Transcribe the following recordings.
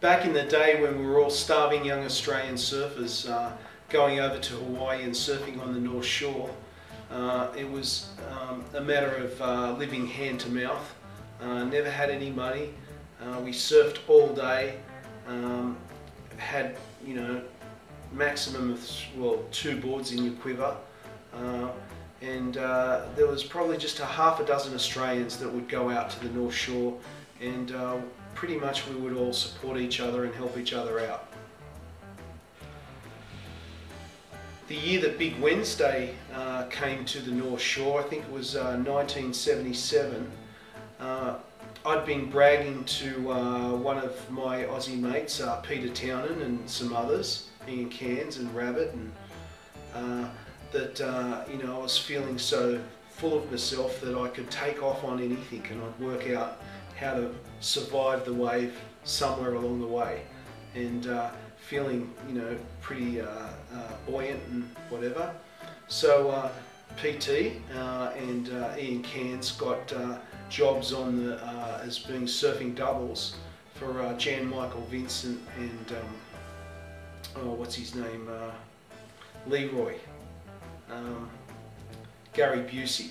back in the day when we were all starving young Australian surfers going over to Hawaii and surfing on the North Shore, it was a matter of living hand to mouth. Never had any money. We surfed all day. Had, you know, maximum of, well, 2 boards in your quiver. And there was probably just a half a dozen Australians that would go out to the North Shore, and pretty much we would all support each other and help each other out. The year that Big Wednesday came to the North Shore, I think it was 1977, I'd been bragging to one of my Aussie mates, Peter Townend, and some others, Ian Cairns and Rabbit, and that you know, I was feeling so full of myself that I could take off on anything, and I'd work out how to survive the wave somewhere along the way, and feeling, you know, pretty buoyant and whatever. So PT and Ian Cairns got jobs on the as being surfing doubles for Jan Michael Vincent and oh, what's his name, Leroy, Gary Busey,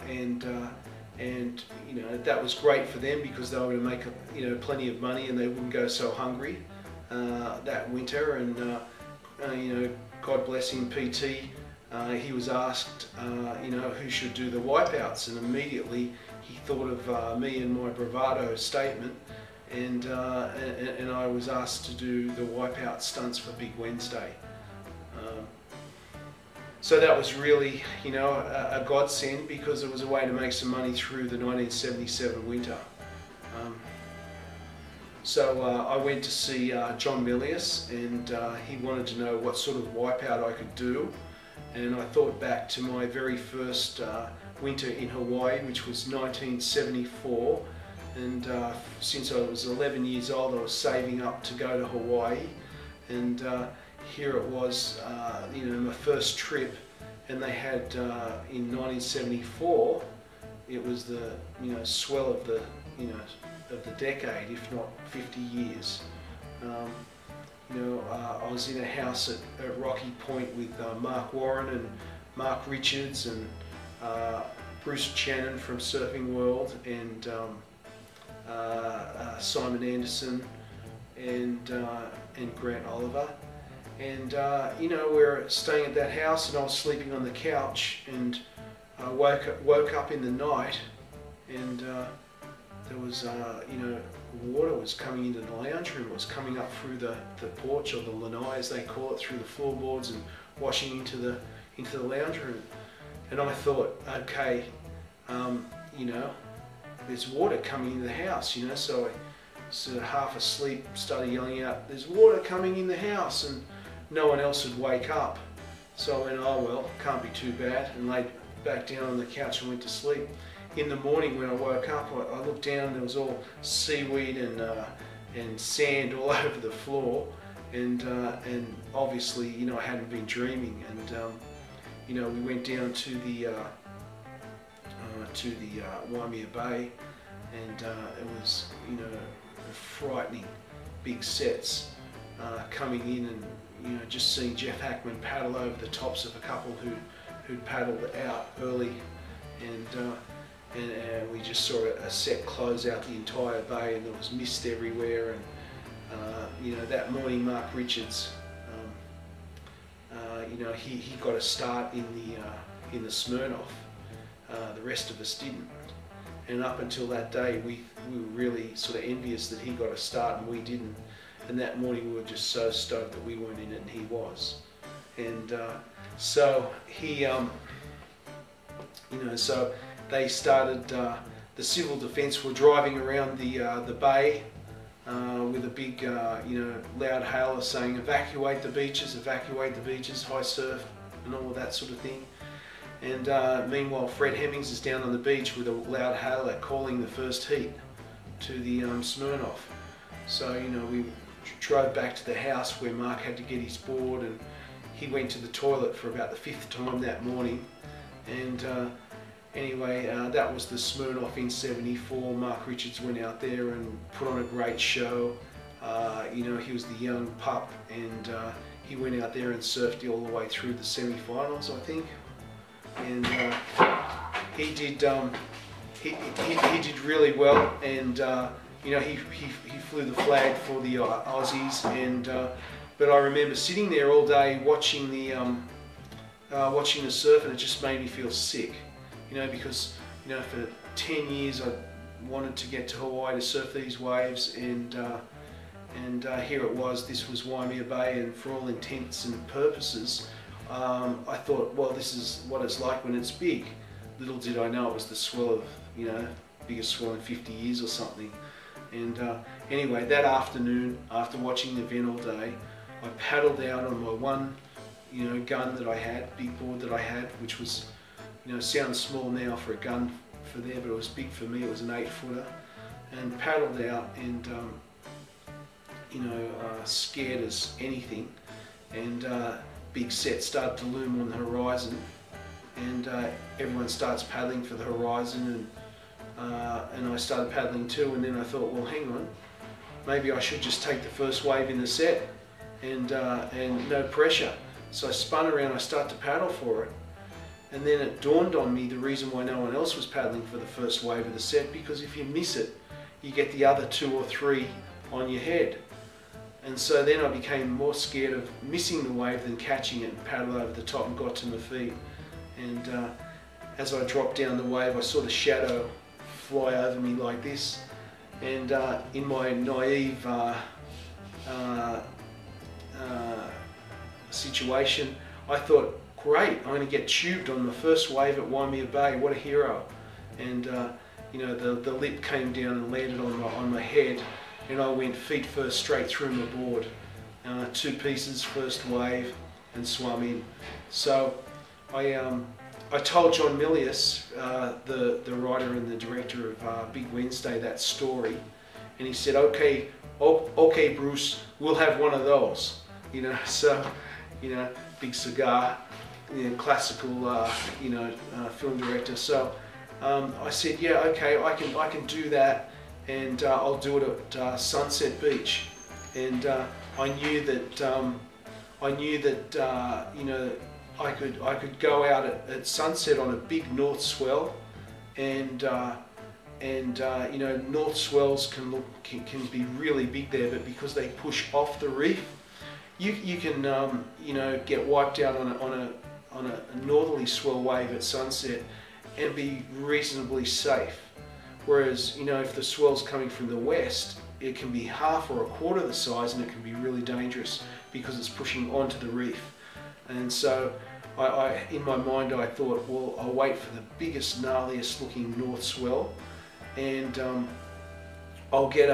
and you know, that was great for them because they were going to make, you know, plenty of money and they wouldn't go so hungry that winter. And you know, God bless him, PT. He was asked, you know, who should do the wipeouts, and immediately he thought of me and my bravado statement, and I was asked to do the wipeout stunts for Big Wednesday. So that was really, you know, a godsend, because it was a way to make some money through the 1977 winter. So I went to see John Milius, and he wanted to know what sort of wipeout I could do. And I thought back to my very first winter in Hawaii, which was 1974. And since I was 11 years old, I was saving up to go to Hawaii. And here it was, you know, my first trip. And they had, in 1974, it was the, you know, swell of the, you know, of the decade, if not 50 years. You know, I was in a house at Rocky Point with Mark Warren and Mark Richards and Bruce Channon from Surfing World, and Simon Anderson and Grant Oliver. And you know, we were staying at that house, and I was sleeping on the couch, and I woke up in the night, and there was, you know, water was coming into the lounge room. It was coming up through the porch, or the lanai as they call it, through the floorboards and washing into the lounge room. And I thought, okay, you know, there's water coming into the house, you know. So I, sort of half asleep, started yelling out, "There's water coming in the house," and no one else would wake up. So I went, oh well, can't be too bad, and laid back down on the couch and went to sleep. In the morning when I woke up, I looked down, and there was all seaweed and sand all over the floor, and obviously, you know, I hadn't been dreaming. And you know, we went down to the Waimea Bay, and it was, you know, frightening big sets coming in, and you know, just seeing Jeff Hackman paddle over the tops of a couple who'd paddled out early, and we just saw a set close out the entire bay, and there was mist everywhere. And you know, that morning Mark Richards, you know, he got a start in the Smirnoff. The rest of us didn't, and up until that day we were really sort of envious that he got a start and we didn't. And that morning we were just so stoked that we weren't in it and he was. And so he, you know, so they started, the civil defence were driving around the bay with a big, you know, loud hailer saying, evacuate the beaches, high surf, and all of that sort of thing. And meanwhile, Fred Hemmings is down on the beach with a loud hailer calling the first heat to the Smirnoff. So, you know, we drove back to the house where Mark had to get his board, and he went to the toilet for about the 5th time that morning. And anyway, that was the Smirnoff in '74. Mark Richards went out there and put on a great show. You know, he was the young pup, and he went out there and surfed all the way through the semi-finals, I think, and he did he did really well, and you know, he flew the flag for the Aussies, and but I remember sitting there all day watching the surf, and it just made me feel sick, you know, because, you know, for 10 years I wanted to get to Hawaii to surf these waves, and here it was. This was Waimea Bay, and for all intents and purposes, I thought, well, this is what it's like when it's big. Little did I know it was the swell of, you know, biggest swell in 50 years or something. And anyway, that afternoon, after watching the event all day, I paddled out on my one, you know, gun that I had, big board that I had, which was, you know, sounds small now for a gun for there, but it was big for me. It was an 8-footer, and paddled out, and you know, scared as anything, and big set started to loom on the horizon, and everyone starts paddling for the horizon, and I started paddling too, and then I thought, well, hang on, maybe I should just take the first wave in the set, and no pressure. So I spun around, I start to paddle for it, and then it dawned on me the reason why no one else was paddling for the first wave of the set, because if you miss it, you get the other 2 or 3 on your head. And so then I became more scared of missing the wave than catching it, and paddled over the top and got to my feet. And as I dropped down the wave, I saw the shadow fly over me like this. And in my naive situation, I thought, great, I'm going to get tubed on the first wave at Waimea Bay, what a hero. And you know, the lip came down and landed on my head, and I went feet first straight through my board. 2 pieces, first wave, and swam in. So I told John Milius, the writer and the director of Big Wednesday, that story, and he said, okay, Bruce, we'll have one of those. You know, so, you know, big cigar, you know, classical, you know, film director. So I said, yeah, okay, I can do that, and I'll do it at Sunset Beach. And I knew that you know, I could go out at sunset on a big north swell, and you know, north swells can be really big there, but because they push off the reef, you can you know, get wiped out on a northerly swell wave at sunset and be reasonably safe. Whereas, you know, if the swell's coming from the west, it can be half or a quarter the size, and it can be really dangerous because it's pushing onto the reef. And so in my mind I thought, well, I'll wait for the biggest, gnarliest looking north swell, and I'll get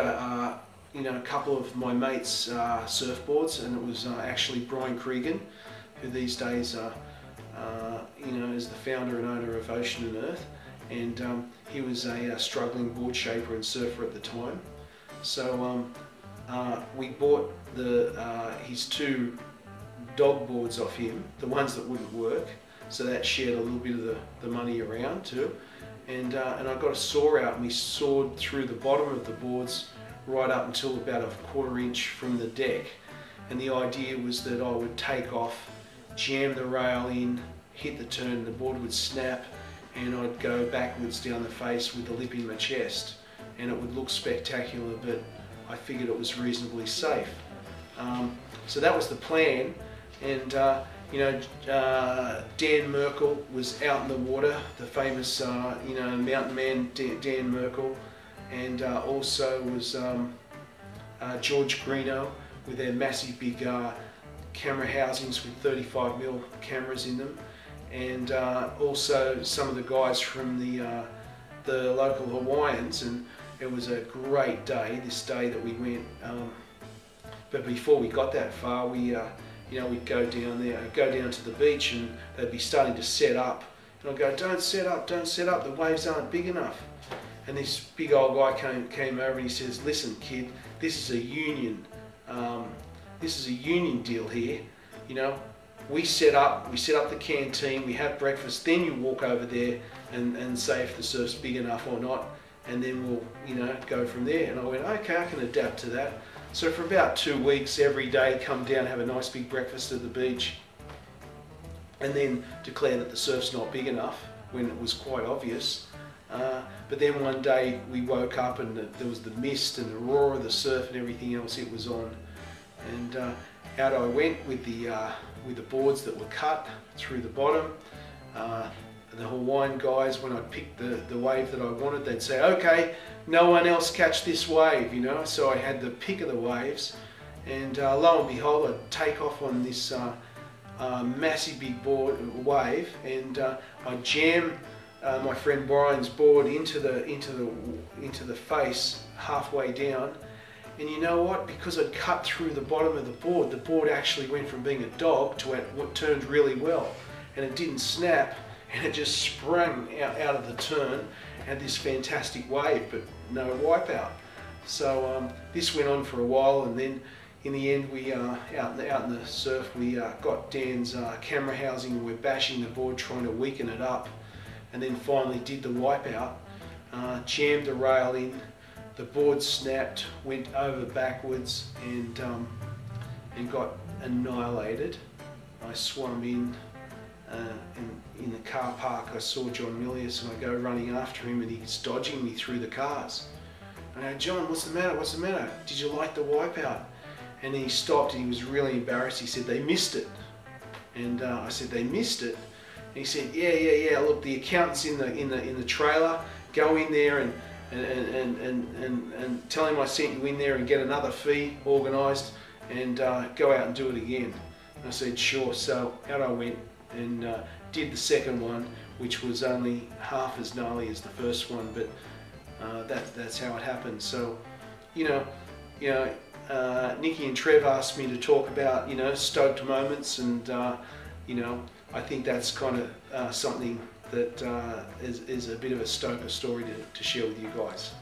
you know, a couple of my mates' surfboards, and it was actually Brian Cregan, who these days you know, is the founder and owner of Ocean and Earth, and he was a struggling board shaper and surfer at the time. So we bought his 2 dog boards off him, the ones that wouldn't work, so that shared a little bit of the money around too. And I got a saw out, and we sawed through the bottom of the boards right up until about a 1/4 inch from the deck. And the idea was that I would take off, jam the rail in, hit the turn, the board would snap, and I'd go backwards down the face with the lip in my chest, and it would look spectacular, but I figured it was reasonably safe. So that was the plan. And you know, Dan Merkel was out in the water, the famous you know, mountain man Dan Merkel, and also was George Greeno with their massive big camera housings with 35mm cameras in them, and also some of the guys from the local Hawaiians. And it was a great day, this day that we went. But before we got that far, we you know, we'd go down there, go down to the beach, and they'd be starting to set up. And I'd go, don't set up, the waves aren't big enough. And this big old guy came over, and he says, listen kid, this is a union deal here. You know, we set up the canteen, we have breakfast, then you walk over there and say if the surf's big enough or not, and then we'll, you know, go from there. And I went, okay, I can adapt to that. So for about 2 weeks, every day, come down, have a nice big breakfast at the beach, and then declare that the surf's not big enough when it was quite obvious. But then one day we woke up and there was the mist and the roar of the surf and everything else, it was on. And out I went with the boards that were cut through the bottom. The Hawaiian guys, when I'd pick the wave that I wanted, they'd say, okay, no one else catch this wave, you know. So I had the pick of the waves, and lo and behold, I'd take off on this massive big wave, and I'd jam my friend Brian's board into the face halfway down. And you know what? Because I'd cut through the bottom of the board actually went from being a dog to what turned really well, and it didn't snap. And it just sprung out of the turn, had this fantastic wave, but no wipeout. So this went on for a while, and then in the end, we out in the surf, we got Dan's camera housing, and we're bashing the board, trying to weaken it up, and then finally did the wipeout, jammed the rail in, the board snapped, went over backwards, and got annihilated. I swam in. In the car park, I saw John Milius, and I go running after him, and he's dodging me through the cars. And I go, John, what's the matter? What's the matter? Did you like the wipeout? And he stopped, and he was really embarrassed. He said, they missed it. And I said, they missed it? And he said, yeah. Look, the accountant's in the trailer. Go in there and tell him I sent you in there, and get another fee organised, and go out and do it again. And I said, sure. So out I went, and did the second one, which was only half as gnarly as the first one, but that's how it happened. So, Nikki and Trev asked me to talk about, stoked moments, and I think that's kind of something that is a bit of a stoker story to share with you guys.